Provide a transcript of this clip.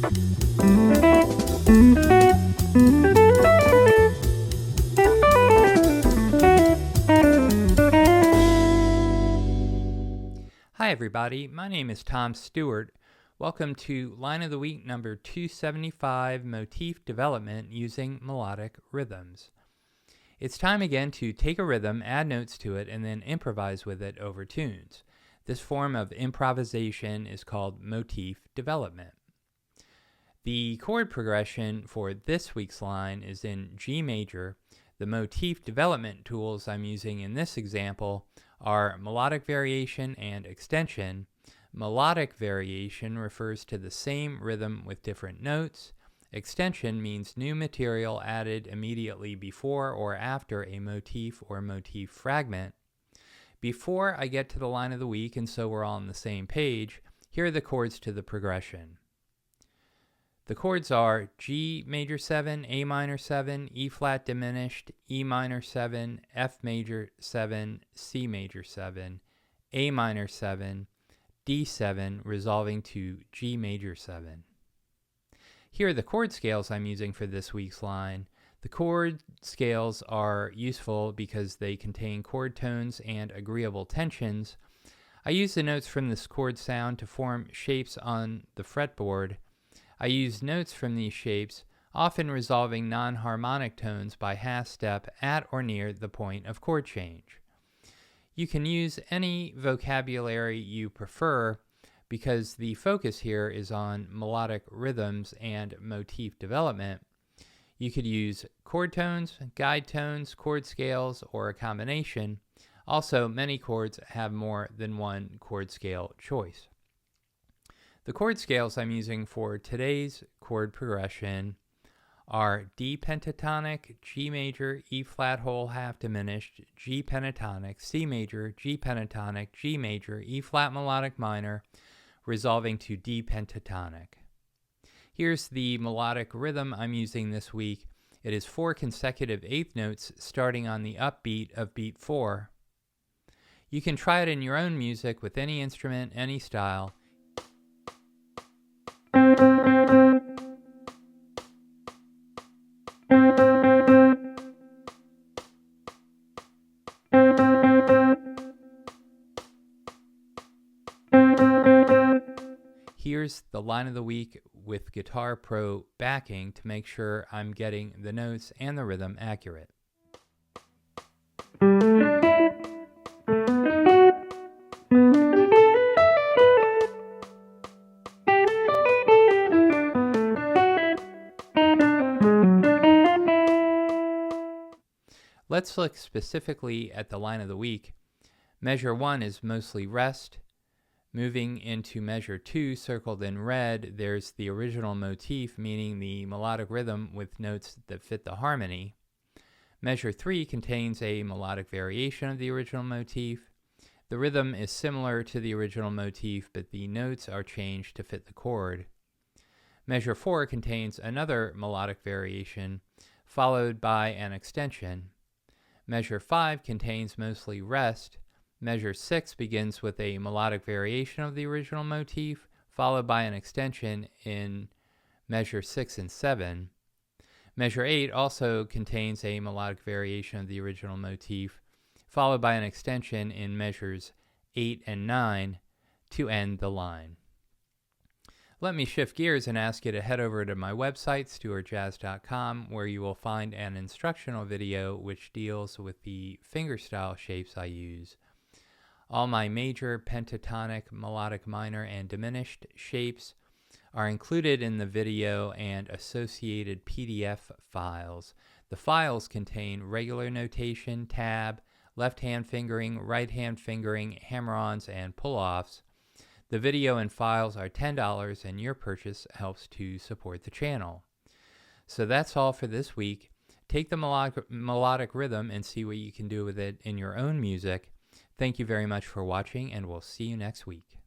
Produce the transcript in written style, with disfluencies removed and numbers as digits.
Hi everybody, my name is Tom Stewart. Welcome to Line of the Week number 275, Motif Development Using Melodic Rhythms. It's time again to take a rhythm, add notes to it, and then improvise with it over tunes. This form of improvisation is called motif development. The chord progression for this week's line is in G major. The motif development tools I'm using in this example are melodic variation and extension. Melodic variation refers to the same rhythm with different notes. Extension means new material added immediately before or after a motif or motif fragment. Before I get to the line of the week, and so we're all on the same page, here are the chords to the progression. The chords are G major 7, A minor 7, E flat diminished, E minor 7, F major 7, C major 7, A minor 7, D7, resolving to G major 7. Here are the chord scales I'm using for this week's line. The chord scales are useful because they contain chord tones and agreeable tensions. I use the notes from this chord sound to form shapes on the fretboard. I use notes from these shapes, often resolving non-harmonic tones by half step at or near the point of chord change. You can use any vocabulary you prefer because the focus here is on melodic rhythms and motif development. You could use chord tones, guide tones, chord scales, or a combination. Also, many chords have more than one chord scale choice. The chord scales I'm using for today's chord progression are D pentatonic, G major, E flat whole half diminished, G pentatonic, C major, G pentatonic, G major, E flat melodic minor, resolving to D pentatonic. Here's the melodic rhythm I'm using this week. It is 4 consecutive eighth notes starting on the upbeat of beat 4. You can try it in your own music with any instrument, any style. Here's the line of the week with Guitar Pro backing to make sure I'm getting the notes and the rhythm accurate. Let's look specifically at the line of the week. Measure 1 is mostly rest. Moving into measure 2, circled in red, there's the original motif, meaning the melodic rhythm with notes that fit the harmony. Measure 3 contains a melodic variation of the original motif. The rhythm is similar to the original motif, but the notes are changed to fit the chord. Measure 4 contains another melodic variation, followed by an extension. Measure 5 contains mostly rest. Measure 6 begins with a melodic variation of the original motif, followed by an extension in measure 6 and 7. Measure 8 also contains a melodic variation of the original motif, followed by an extension in measures 8 and 9 to end the line. Let me shift gears and ask you to head over to my website, stewartjazz.com, where you will find an instructional video which deals with the fingerstyle shapes I use. All my major, pentatonic, melodic minor, and diminished shapes are included in the video and associated PDF files. The files contain regular notation, tab, left-hand fingering, right-hand fingering, hammer-ons, and pull-offs. The video and files are $10, and your purchase helps to support the channel. So that's all for this week. Take the melodic rhythm and see what you can do with it in your own music. Thank you very much for watching, and we'll see you next week.